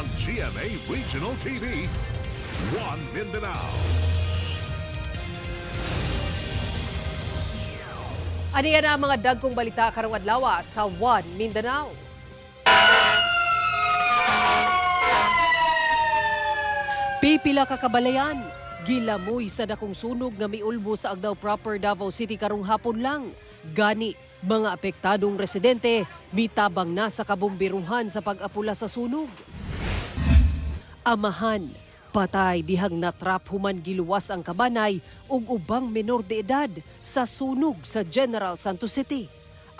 ang GMA Regional TV, One Mindanao. Aniya na ang mga dagkong balita karong adlaw sa One Mindanao. Pipila ka kabalayan, gilamoy sa dakong sunog nga miulbo sa Agdao proper Davao City karong hapon lang. Gani, mga apektadong residente mitabang na sa kabomberuhan sa pag-apula sa sunog. Amahan, patay dihang natrap human giluwas ang kabanay ug ubang menor de edad sa sunog sa General Santos City.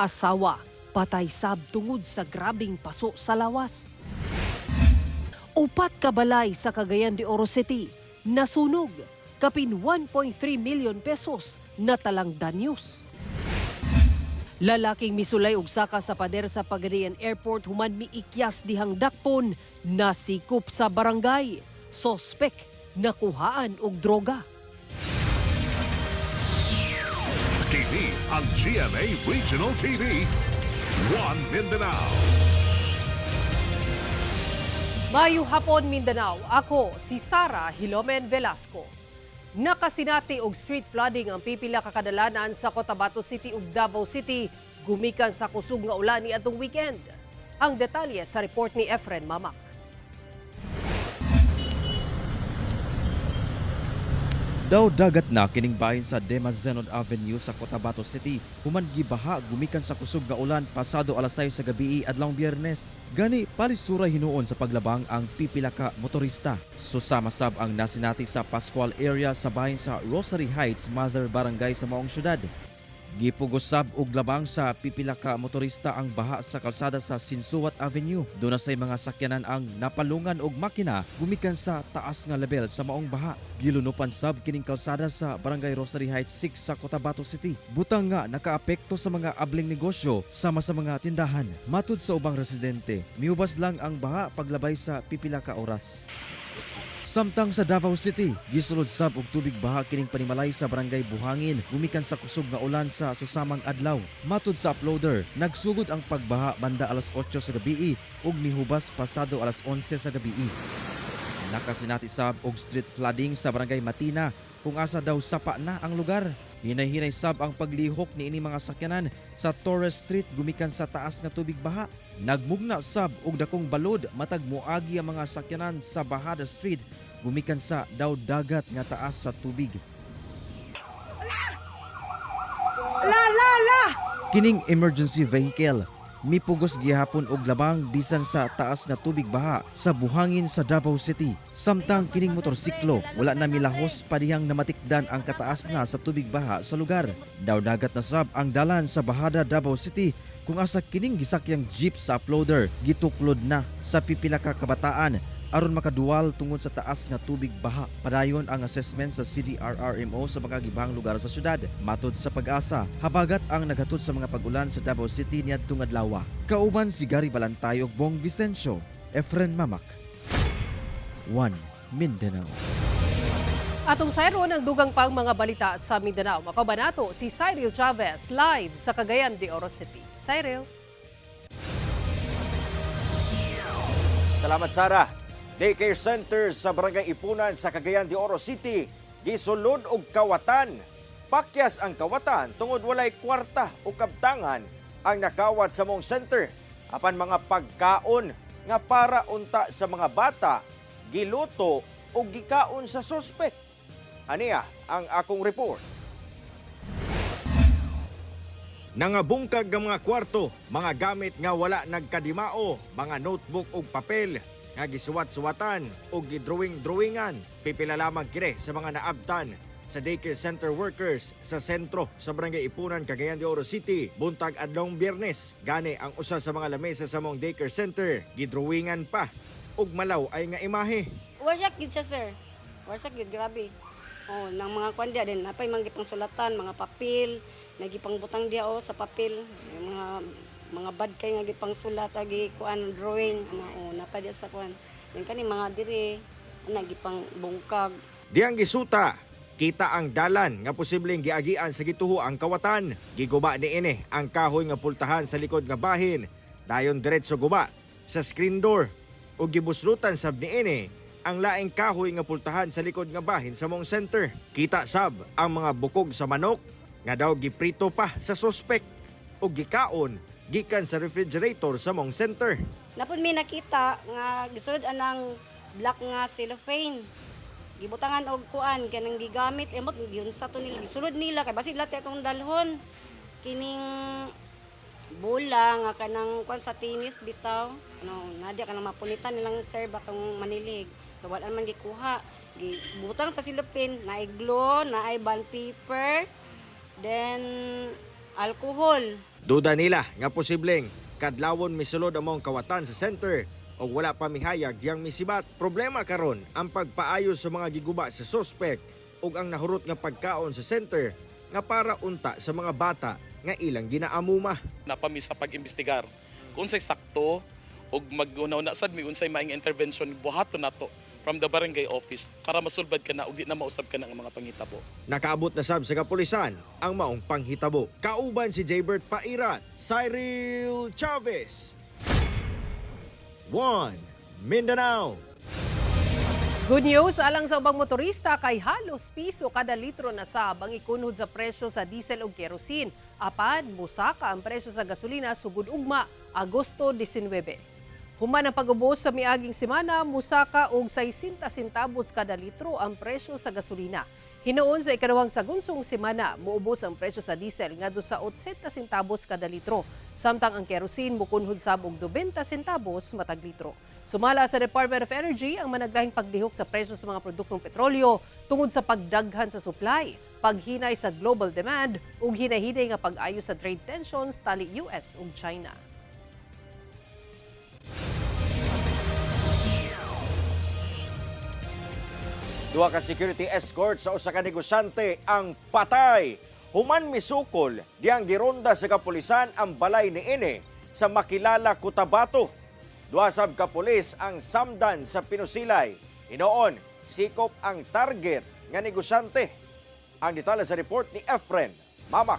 Asawa, patay sab tungod sa grabing paso sa lawas. Upat ka balay sa Cagayan de Oro City nasunog, kapin 1.3 million pesos na talang danyos. Lalaking misulay og saka sa pader sa Pagadian Airport human miikyas dihang dakpon nasikop sa barangay. Sospek nakuhaan og droga. Kini ang GMA Regional TV, One Mindanao. Maayong hapon Mindanao, ako si Sara Hilomen Velasco. Nakasinati og street flooding ang pipila ka kadalanan sa Cotabato City ug Davao City gumikan sa kusog nga ulan niadtong weekend. Ang detalye sa report ni Efren Mamak. Daw dagat na kining bahin sa Demazenod Avenue sa Cotabato City. Human gibaha gumikan sa kusog nga ulan pasado alas 6 sa gabi adlawng Biyernes. Gani palisura hinuon sa paglabang ang pipila ka motorista. Susama sab ang nasinati sa Pascual area sa bahin sa Rosary Heights, Mother Barangay sa maong syudad. Gipugos sab og labang sa pipila ka motorista ang baha sa kalsada sa Sinsuat Avenue. Doon na say mga sakyanan ang napalungan og makina gumikan sa taas nga level sa maong baha. Gilunupan sab kining kalsada sa Barangay Rosary Heights 6 sa Cotabato City. Butang nga nakaapekto sa mga abling negosyo sama sa mga tindahan. Matud sa ubang residente, miubas lang ang baha paglabay sa pipila ka oras. Samtang sa Davao City, gisulod sab og tubig baha kining panimalay sa Barangay Buhangin gumikan sa kusog nga ulan sa susamang adlaw. Matud sa uploader, nagsugod ang pagbaha banda alas 8 sa gabi ug mihubas pasado alas 11 sa gabi. Nakasinati sab og street flooding sa Barangay Matina kung asa daw sapa na ang lugar. Hinay-hinay sab ang paglihok ni ini mga sakyanan sa Torres Street gumikan sa taas nga tubig baha. Nagmugna sab og dakong balod matag moagi ang mga sakyanan sa Bahada Street gumikan sa daw dagat nga taas sa tubig. La! Kining emergency vehicle mipugos gihapon og labang bisan sa taas nga tubig baha sa Buhangin sa Davao City. Samtang kining motorsiklo wala na milahos pa dihang namatikdan ang kataas na sa tubig baha sa lugar. Daw dagat na sab ang dalan sa Bahada Davao City kung asa kining gisakyang jeep sa uploader gituklod na sa pipila ka kabataan aron makadual tungod sa taas nga tubig baha. Padayon ang assessment sa CDRRMO sa mga gibahang lugar sa syudad. Matud sa Pag-asa, habagat ang naghatod sa mga pag-ulan sa Davao City niadtong adlaw. Kauban si Gary Balantay ug Bong Vicencio, Efren Mamak, One Mindanao. Atong sayron ang dugang pang mga balita sa Mindanao. Makabanato si Cyril Chavez live sa Cagayan de Oro City. Cyril. Salamat, Sarah. Daycare center sa Barangay Ipunan sa Cagayan de Oro City gisulod og kawatan. Pakyas ang kawatan tungod walay kwarta o kabtangan ang nakawat sa mong center. Apan mga pagkaon nga para unta sa mga bata giluto o gikaon sa suspek. Aniya ang akong report. Nangabungkag nga mga kwarto, mga gamit nga wala nagkadimao, mga notebook ug papel nga gisuwat-suwatan o gidrawing-drawingan. Pipila lamang kini sa mga naabtan sa daycare center workers sa sentro sa Barangay Ipunan, Cagayan de Oro City. Buntag adlawng Biyernes, gani ang usa sa mga lamesa sa mong daycare center gidrawingan pa ug malaw ay nga imahe. Warsak gid siya, sir. Warsak gid, grabe. Oh, nang mga kwan dia din, napay manggipang sulatan, mga papel, nagipang butang dia sa papel, yung mga bad kay nga gipang sulat agi kuan drawing napay dia sa kuan. Yan kani mga diri nagipang bungkag. Diyang gisuta, kita ang dalan nga posibleng giagian sa gituho ang kawatan. Giguba niini ang kahoy nga pultahan sa likod nga bahin. Dayon diretso guba sa screen door ug gibuslutan sab niini ang laing kahoy nga pultahan sa likod nga bahin sa mong center. Kita sab ang mga bukog sa manok nga daw giprito pa sa suspek ug gikaon gikan sa refrigerator sa mong center. Napod may nakita nga gisulod anang black nga cellophane. Gibutangan og kuan kanang gigamit emot yun sa to nila gisulod nila kay basid latte atong dalhon. Kining bola nga kanang kuan sa tennis bitaw. No, nadya kanang mapunitan nilang serve akong manilig. So wala man gikuha. Gibutang sa cellophane, naay glue, naay bond paper, then alcohol. Duda nila nga posibleng kadlawon misulod ang mong kawatan sa center o wala pa mihayag yang misibat. Problema karon ang pagpaayos sa mga giguba sa suspect ug ang nahurot nga pagkaon sa center nga para unta sa mga bata nga ilang ginaamuma. Napami sa pag-imbestigar kung unsay sakto ug mag-una sad mi unsay maing intervention buhaton nato from the barangay office para masulbad ka na ug di na mausab ka ng mga panghitabo. Nakaabot na sab sa kapulisan ang maong panghitabo. Kauban si Jaybert Pairat, Cyril Chavez. 1 Mindanao. Good news, alang sa ubang motorista kay halos piso kada litro na sab ang ikunhod sa presyo sa diesel ug kerosene. Apan, musaka ang presyo sa gasolina sugod ugma, Agosto 19. Human ang pag-ubos sa miaging semana, musaka og 60 centavos kada litro ang presyo sa gasolina. Hinuon sa ikalawang sagunsong semana, muubos ang presyo sa diesel ngadto sa 80 centavos kada litro, samtang ang kerosene mukunhod sab og 20 centavos matag litro. Sumala sa Department of Energy ang managlahing pagdihok sa presyo sa mga produktong petrolyo tungod sa pagdaghan sa supply, paghinay sa global demand ug hinahinay nga pag-ayo sa trade tensions tali US ug China. Duha ka security escort sa usa ka negosyante ang patay. Human misukol diyang gironda sa kapulisan ang balay niini sa Makilala, Cotabato. Duha sab ka pulis ang samdan sa Pinusilay. Hinoon, sikop ang target nga negosyante. Ang detalye sa report ni Efren Mamak.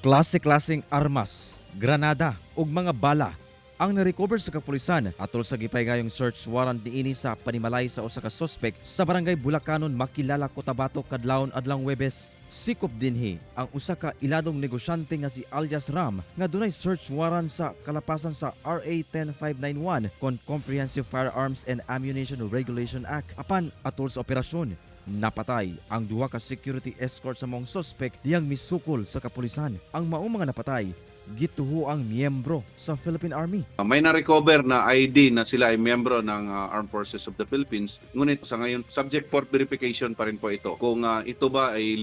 Klase-klaseng armas, granada ug mga bala ang narecover sa kapulisan atol sa gipaygayong search warrant niini sa panimalay sa usa ka suspect sa barangay Bulacanon, Makilala, Cotabato kadlawon adlang Huwebes. Sikop dinhi ang usa ka iladong negosyante nga si alias Ram nga dunay search warrant sa kalapasan sa RA 10591 kon Comprehensive Firearms and Ammunition Regulation Act. Apan atol sa operasyon, napatay ang duha ka security escort sa mong suspect diyang misukol sa kapulisan. Ang maong mga napatay gituho ang miyembro sa Philippine Army. May na-recover na ID na sila ay miyembro ng Armed Forces of the Philippines. Ngunit sa ngayon, subject for verification pa rin po ito. Kung ito ba ay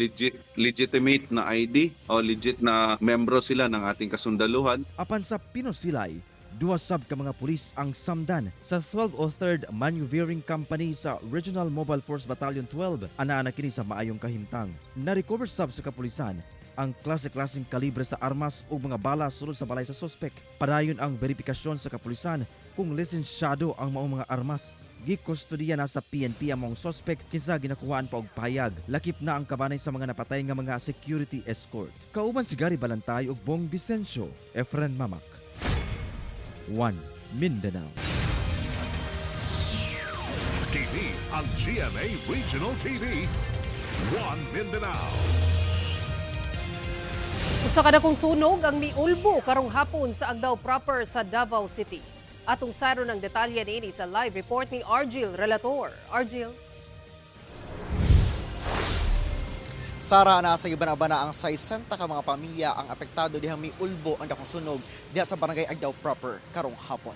legitimate na ID o legit na miyembro sila ng ating kasundaluhan. Apan sa Pinusilay, duha sab ka mga pulis ang samdan sa 1203rd Maneuvering Company sa Regional Mobile Force Battalion 12. Ana kini sa maayong kahimtang. Na-recover sab sa kapulisan ang klase-klaseng kalibre sa armas o mga bala sulod sa balay sa suspect. Padayon ang verifikasyon sa kapulisan kung lisensyado ang maong mga armas. Gikustodiya na sa PNP ang mga suspect kinsa ginakuhaan pa og pahayag. Lakip na ang kabanay sa mga napatay nga mga security escort. Kauban si Gary Balantay ug Bong Vicencio, Efren Mamak. 1 Mindanao. TV ang GMA Regional TV. 1 Mindanao. Usa ka dakong sunog ang miulbo karong hapon sa Agdao proper sa Davao City. Atong sayro ng detalye niini sa live report ni Argil Relator. Argil. Sara, nasa Ibanabana ang 60 ka mga pamilya ang apektado dihang miulbo ang dakong sunog diha sa barangay Agdao proper karong hapon.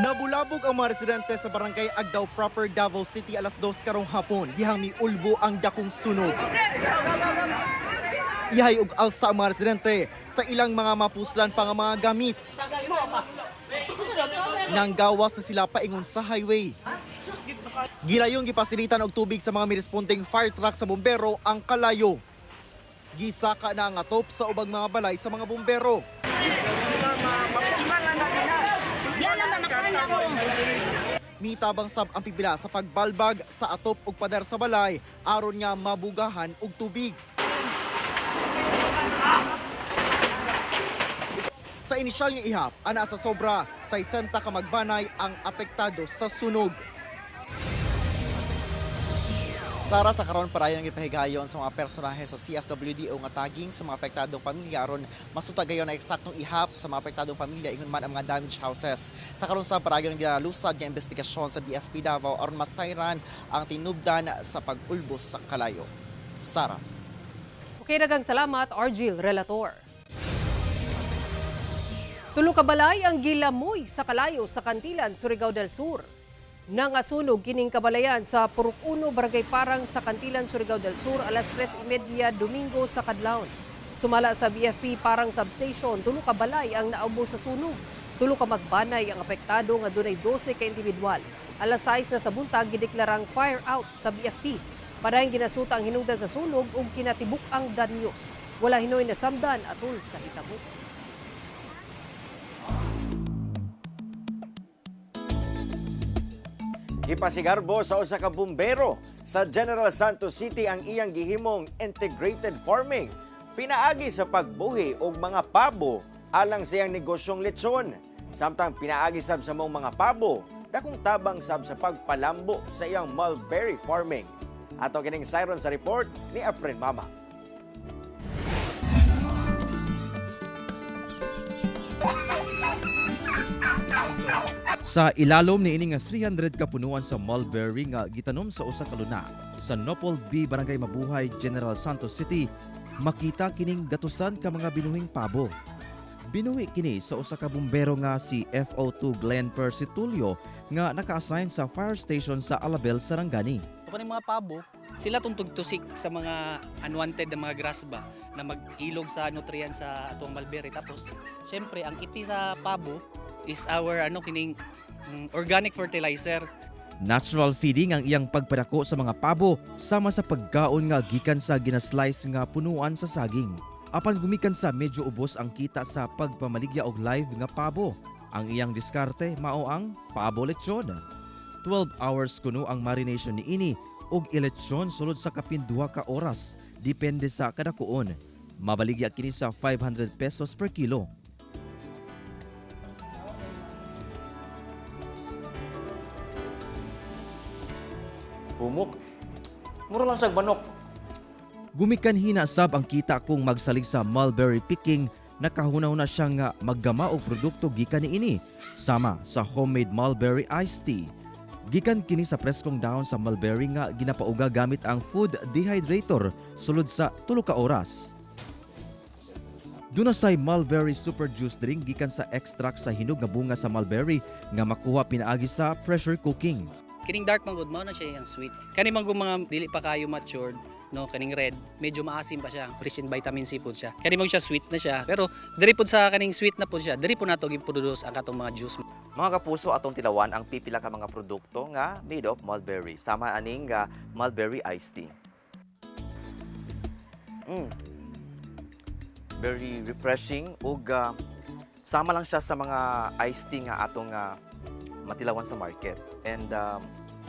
Nabulabog ang mga residente sa barangay Agdao proper, Davao City alas 2 karong hapon dihang miulbo ang dakong sunog. Ihay og alsa ang mga residente sa ilang mga mapuslan pa nga mga gamit. Nanggawas na sila paingon sa highway. Gilayong gipasilita og tubig sa mga miresponding fire truck sa bombero ang kalayo. Gisaka na ang atop sa ubang mga balay sa mga bombero. Mitabang sab ang pipila sa pagbalbag sa atop ug pader sa balay aron nga mabugahan og tubig. Sa inisyal nga ihap, ana sa sobra 60 ka magbanay ang apektado sa sunog. Sara, sa karon parayon gipahigayon sa mga personahe sa CSWD o nga taging sa mga apektadong pamilya aron masutagayon na eksaktong ihap sa mga apektadong pamilya ingon man ang mga damaged houses. Sa karon sa parayon ginalusad nga investigasyon sa BFP Davao aron masayran ang tinubdan sa pag-ulbos sa kalayo. Sara. Okay, daghang salamat, Argil Relator. Tulo ka balay ang gilamoy sa kalayo sa Kantilan, Surigao del Sur. Nangasunog kining kabalayan sa Purok 1, Barangay Parang sa Kantilan, Surigao del Sur, alas 3:30 Domingo sa kadlawon. Sumala sa BFP Parang Substation, tulo ka balay ang naabo sa sunog. Tulo ka magbanay ang apektado nga dunay 12 ka individual. Alas 6 na sa buntag gideklarang fire out sa BFP. Padayong ginasuta ang hinungdan sa sunog ug kinatibuk ang danyos. Wala hinoy na samdan atol sa hitabo. Ipasigarbo sa usa ka bumbero sa General Santos City ang iyang gihimong integrated farming. Pinaagi sa pagbuhi og mga pabo alang sa iyang negosyong lechon. Samtang pinaagi sab sa mong mga pabo, dakong tabang sab sa pagpalambo sa iyang mulberry farming. Ato kining sayron sa report ni Efren Mama. Sa ilalom ni ining 300 ka punuan sa mulberry nga gitanom sa usa ka luna sa Nopol B, Barangay Mabuhay, General Santos City, makita kining gatusan ka mga binuhing pabo. Binuhi kini sa usa ka bumbero nga si FO2 Glenn Persitulio nga naka-assign sa fire station sa Alabel, Sarangani. Kung mga pabo, sila tugtusik sa mga unwanted na mga grass ba na mag-ilog sa nutrients sa atong mulberry. Tapos, syempre, ang iti sa pabo is our kining organic fertilizer. Natural feeding ang iyang pagpadako sa mga pabo sama sa pagkaon nga gikan sa ginaslice nga punuan sa saging. Apan gumikan sa medyo ubos ang kita sa pagpamaligya og live nga pabo. Ang iyang diskarte mao ang pabo lechon. 12 hours kuno ang marination ni ini ug ilechon sulod sa kapin 2 ka oras depende sa kadakuon. Mabaligya kini sa 500 pesos per kilo. Humok. Mura lang siyang manok. Gumikan hina sab ang kita kung magsalig sa mulberry picking, nakahunaw na siya nga maggama og produkto gikan niini sama sa homemade mulberry iced tea. Gikan kini sa preskong dahon sa mulberry nga ginapauga gamit ang food dehydrator sulod sa 3 ka oras. Dunasay mulberry super juice drink gikan sa extract sa hinog nga bunga sa mulberry nga makuha pinaagi sa pressure cooking. Kining dark manggod mao na siya yung sweet. Kani manggod mga dili pa kayo matured, no, kaning red, medyo maasim pa siya. Rich in vitamin C po siya. Kani mag siya sweet na siya, pero diri pod sa kaning sweet na po siya, diri po nato giproduce ang katong mga juice. Mga kapuso, atong tilawan ang pipila ka mga produkto nga made of mulberry. Sama aning mulberry iced tea. Very refreshing ug sama lang siya sa mga iced tea nga atong matilawan sa market. And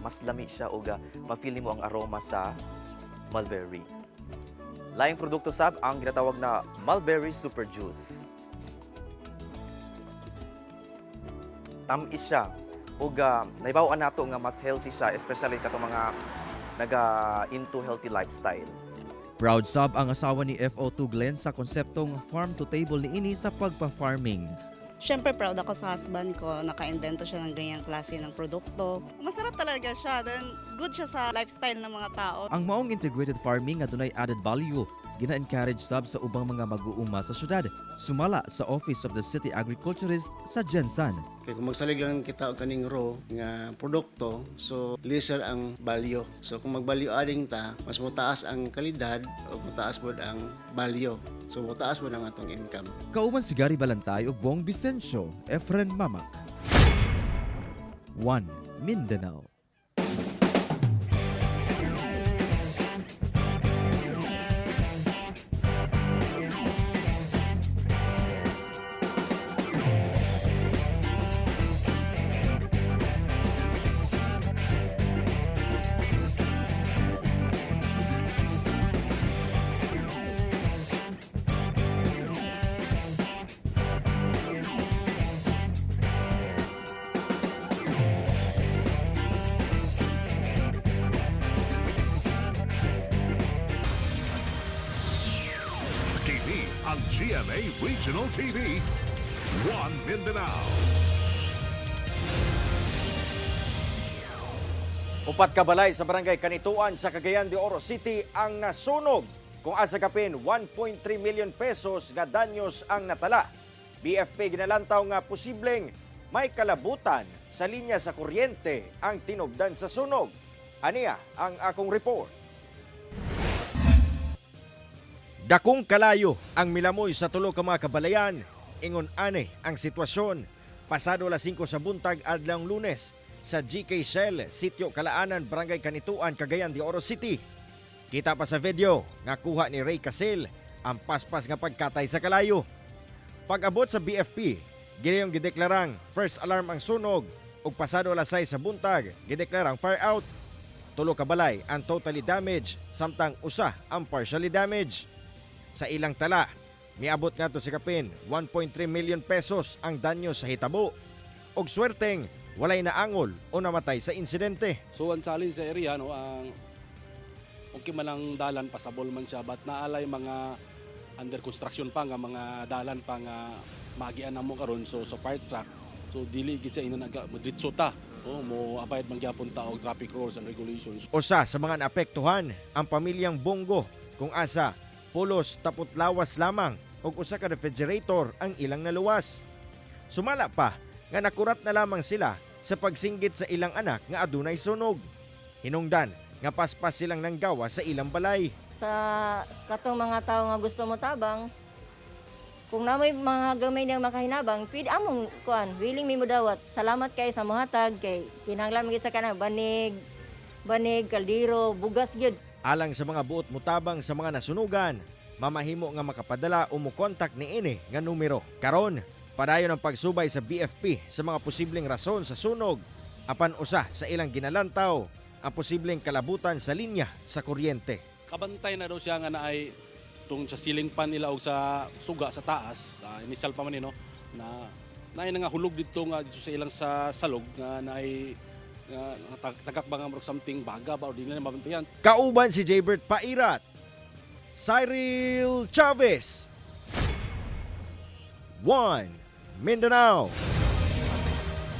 mas lami siya ug ma-feel mo ang aroma sa mulberry. Laing produkto sab ang ginatawag na mulberry super juice. Tamis siya ug naibaw-an nato nga mas healthy siya, especially katong mga into healthy lifestyle. Proud sab ang asawa ni FO2 Glenn sa konseptong farm to table niini sa pagpa-farming. Siyempre proud ako sa husband ko, naka-invento siya ng ganyang klase ng produkto. Masarap talaga siya, then good siya sa lifestyle ng mga tao. Ang maong integrated farming nga dunay added value, gina-encourage sab sa ubang mga mag-uuma sa syudad, sumala sa Office of the City Agriculturist sa Gensan. Kaya kung magsalig lang kita og kaning raw nga produkto, so lesser ang value. So kung mag-value adding ta, mas mataas ang kalidad o mataas pod ang value. So mataas mo ang atong income. Kauban si Gary Balantay ug Bong Vicencio, Efren Mamak. 1 Mindanao. GMA Regional TV, 1 Mindanao. Upat ka balay sa barangay Kanituan sa Cagayan de Oro City ang nasunog kung asa kapin 1.3 million pesos nga danyos ang natala. BFP ginalantaw nga posibleng may kalabutan sa linya sa kuryente ang tinubdan sa sunog. Aniya ang akong report. Dakong kalayo ang milamoy sa tulo ka mga kabalayan. Ingon ane ang sitwasyon. Pasado alas 5 sa buntag adlawng Lunes sa GK Shell, Sitio Kalaanan, Barangay Kanituan, Cagayan de Oro City. Kita pa sa video nga kuha ni Ray Casil ang paspas nga pagkatay sa kalayo. Pag-abot sa BFP, ginayong gideklarang first alarm ang sunog ug pasado alas 6 sa buntag, gideklarang fire out. Tulo ka balay ang totally damaged samtang usa ang partially damaged. Sa ilang tala, miabot nga to si kapin 1.3 million pesos ang danyo sa hitabo. Og swerteng walay naangol o namatay sa insidente. So ang challenge sa area no, ang okay man ang dalan pasabol man siya but naalay mga under construction pa nga mga dalan pa nga magian namo karon so fire truck. So dili gid sa ina madritso ta. Mo abide man gyapon ta og traffic rules and regulations. Usa sa mga naapektuhan ang pamilyang Bongo kung asa pulos tapot lawas lamang ug usa ka refrigerator ang ilang naluwas. Sumala pa nga nakurat na lamang sila sa pagsinggit sa ilang anak nga adunay sunog. Hinungdan nga paspas silang nanggawa sa ilang balay. Sa katong mga tao nga gusto mo tabang, kung namoy mga gamay niyang makahinabang, pwede among kuan, willing mi mo dawat. Salamat kay sa muhatag kay kinahanglan mi sa kanang banig, kaldero, bugas gyud. Alang sa mga buot mutabang sa mga nasunugan, mamahimo nga makapadala o mo-contact ni ini nga numero. Karon, padayon ang pagsubay sa BFP sa mga posibleng rason sa sunog. Apan usa sa ilang ginalantaw ang posibleng kalabutan sa linya sa kuryente. Kabantay na daw siya nga naay tung sa ceiling fan nila og sa suga sa taas, initial pa man no na naay nga hulog dito nga dito sa ilang sa salog nga naay tagak ba nga something baga ba o di na mabantayan. Kauban si Jaybert Pairat, Cyril Chavez, 1 Mindanao.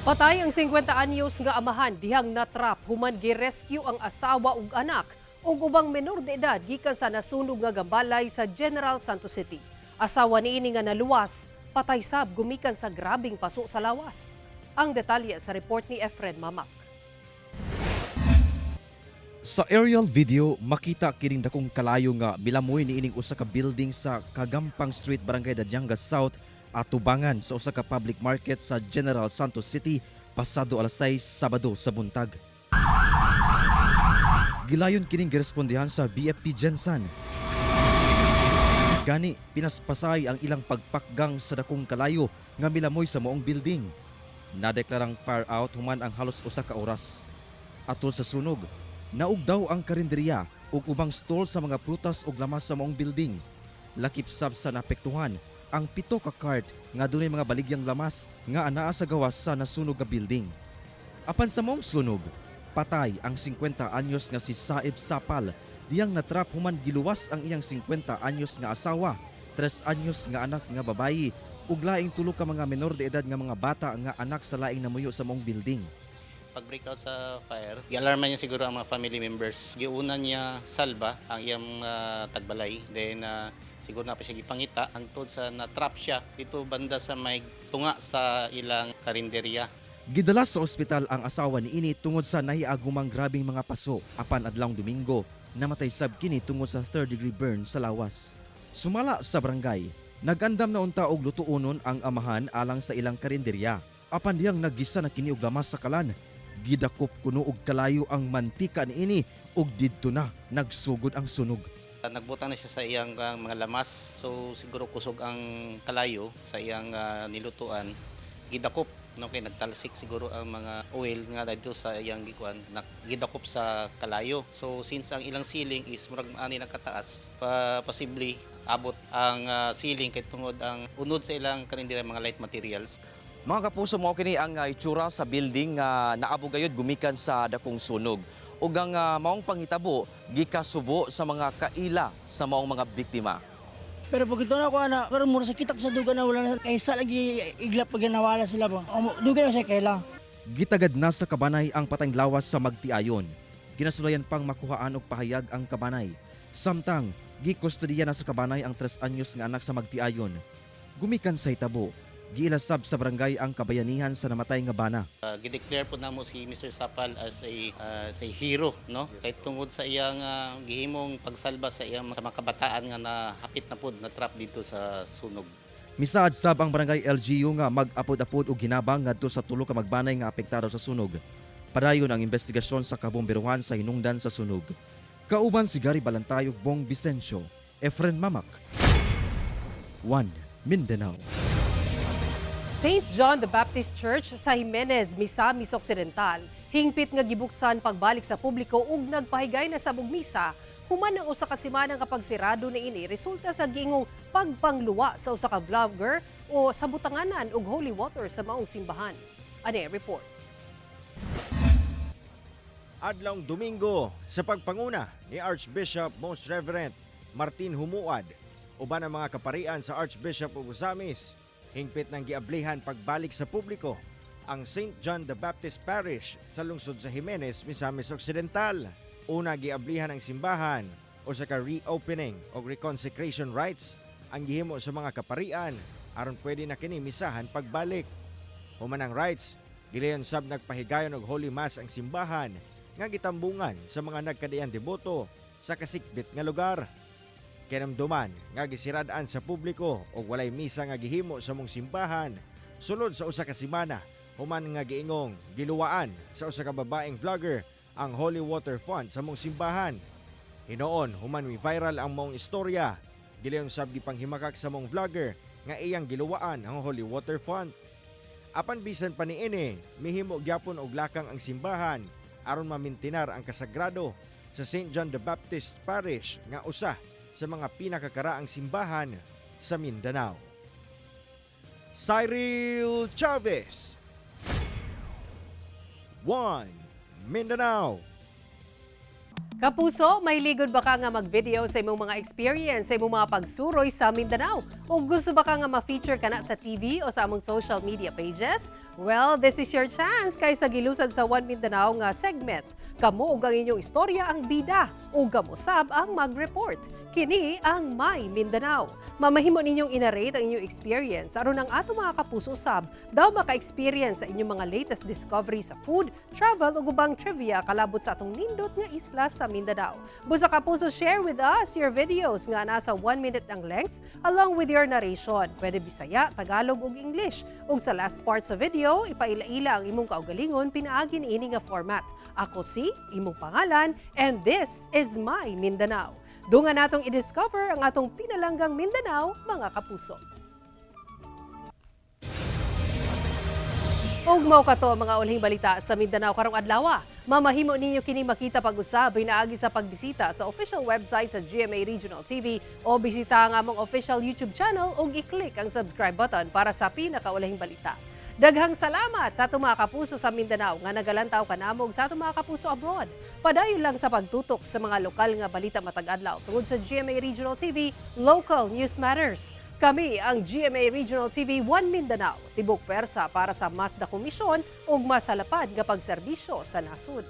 Patay ang 50 anyos nga amahan dihang natrap human gi-rescue ang asawa ug anak ug ubang menor de edad gikan sa nasunog nga gambalay sa General Santos City. Asawa niini nga naluwas, patay sab gumikan sa grabing paso sa lawas. Ang detalye sa report ni Efren Mamak. Sa aerial video, makita kining dakong kalayo nga milamoy ni ining usa ka building sa Kagampang Street, Barangay Dadyanga South, atubangan sa usa ka public market sa General Santos City pasado alas 6 Sabado sa buntag. Gilayon kining girespondihan sa BFP Gensan. Gani pinaspasay ang ilang pagpakgang sa dakong kalayo nga milamoy sa moong building. Nadeklarang fire out human ang halos usa ka oras. Atol sa sunog, naug daw ang karinderya ug ubang stall sa mga prutas ug lamas sa moong building. Lakip sab sa naapektuhan ang 7 ka cart nga dunay mga baligyang lamas nga anaa sa gawas sa nasunog nga building. Apan sa moong sunog, patay ang 50 anyos nga si Saib Sapal diyang natrap human giluwas ang iyang 50 anyos nga asawa, 3 anyos nga anak nga babayi ug laing 3 ka mga menor de edad nga mga bata nga anak sa laing namuyo sa moong building. Pag-breakout sa fire, i-alarman niya siguro ang mga family members. Giunan niya salba ang iyang tagbalay. Then siguro na pa siya gipangita hangtod sa na-trap siya dito banda sa may tunga sa ilang karinderya. Gidala sa ospital ang asawa ni ini tungod sa nahiagumang grabing mga paso. Apan adlawng Domingo, namatay sab kini tungod sa 3rd-degree burn sa lawas. Sumala sa barangay, nagandam na unta og lutuonon ang amahan alang sa ilang karinderya. Apan diyang naggisa na kini og lamas sa kalan. Gidakop kuno og kalayo ang mantika niini ug didto na nagsugod ang sunog. Nagbutang na siya sa iyang mga lamas, so siguro kusog ang kalayo sa iyang nilutuan. Gidakop no kay nagtalsik siguro ang mga oil nga dito sa iyang gikuan, gidakop sa kalayo. So since ang ilang ceiling is murag ani nakataas, possibly abot ang ceiling kay tungod ang unod sa ilang kanindirya mga light materials. Mga kapuso, mo kini ang itsura sa building nga naabog gayud gumikan sa dakong sunog. Ug ang maong panghitabo gikasubo sa mga kaila sa maong mga biktima. Pero pag ito na ako ana, karon mura sa kitak sa duga na wala na kaysa lagi iglap pag nawala sila ba. Duga na siya kaila. Gitagad na sa kabanay ang patayng lawas sa magtiayon. Ginasulayan pang makuhaan og pahayag ang kabanay. Samtang gikustodiya na sa kabanay ang 3 anyos nga anak sa magtiayon. Gumikan sa hitabo, giilasab sa barangay ang kabayanihan sa namatay nga bana. Gideclare po namo si Mr. Sapal as a hero, no? Kay tungod sa iyang gihimong pagsalba sa iyang mga kabataan nga nahapit na pud na trap dito sa sunog. Misaad sab ang barangay LGU nga mag-apod-apod og ginabang ngadto sa tulo ka magbanay nga apektado sa sunog. Padayon ang investigasyon sa kabomberuhan sa hinungdan sa sunog. Kauban si Gary Balantayog, Bong Vicencio, Efren Mamak. 1 Mindanao. St. John the Baptist Church sa Jimenez, Misamis Occidental, hingpit nga gibuksan pagbalik sa publiko ug nagpahigay na sa misa. Human ang usa ka semana nga pagsirado na ini resulta sa giingong pagpangluwa sa usa ka vlogger o sa butanganan og holy water sa maong simbahan. Ane report. Adlawng Domingo sa pagpanguna ni Archbishop Most Reverend Martin Humuad uban ang mga kaparian sa Archbishop ug Misamis, hingpit ng giablihan pagbalik sa publiko ang St. John the Baptist Parish sa lungsod sa Jimenez, Misamis Occidental. Una giablihan ang simbahan o sa ka-reopening o reconsecration rites ang gihimo sa mga kaparian aron pwede na kini misahan pagbalik. Human ang rites, gilayon sab nagpahigayon og Holy Mass ang simbahan nga gitambungan sa mga nagkadayan deboto sa kasikbit nga lugar. Kinamduman nga gisirad-an sa publiko og walay misa nga gihimo sa mong simbahan sulod sa usa ka semana human nga giingong giluwaan sa usa ka babaeng vlogger ang Holy Water Font sa mong simbahan. Hinoon human mi viral ang mong istorya, gilayon sab gipanghimakak sa mong vlogger nga iyang giluwaan ang Holy Water Font. Apan bisan pa niini, mihimo gyapon og lakang ang simbahan aron mamintinar ang kasagrado sa St. John the Baptist Parish nga usa sa mga pinakakaraang simbahan sa Mindanao. Cyril Chavez, 1 Mindanao. Kapuso, may ligod ba ka nga mag-video sa imong mga experience sa imong mga pagsuroy sa Mindanao? O gusto ba ka nga ma-feature ka na sa TV o sa among social media pages? Well, this is your chance kay sa gilusad sa One Mindanao nga segment. Kamo ug ang inyong istorya ang bida ug kamo sab ang mag-report. Kini ang My Mindanao. Mamahimo ninyong inarate ang inyong experience aron ang ato mga kapuso sab daw maka-experience sa inyong mga latest discovery sa food, travel ug ubang trivia kalabot sa atong nindot nga isla sa Mindanao. Busa kapuso, share with us your videos nga nasa 1 minute ang length along with your narration. Pwede Bisaya, Tagalog ug English. Ug sa last part sa video, ipaila-ila ang imong kaugalingon pinaagi niini nga format. Ako si imong pangalan and this is My Mindanao. Dungan natong i-discover ang atong pinalanggang Mindanao, mga kapuso. Ug mao kato mga ulhing balita sa Mindanao karong adlaw. Mamahimo ninyo kini makita pag-usab pinaagi sa pagbisita sa official website sa GMA Regional TV o bisita ang among official YouTube channel ug i-click ang subscribe button para sa pinakaulahing balita. Daghang salamat sa atong mga kapuso sa Mindanao nga nagalantaw kanamog sa atong mga kapuso abroad. Padayon lang sa pagtutok sa mga lokal nga balita matag adlaw tungod sa GMA Regional TV, Local News Matters. Kami ang GMA Regional TV 1 Mindanao, tibok pwersa para sa mas na komisyon ug mas salapad nga pagserbisyo sa nasud.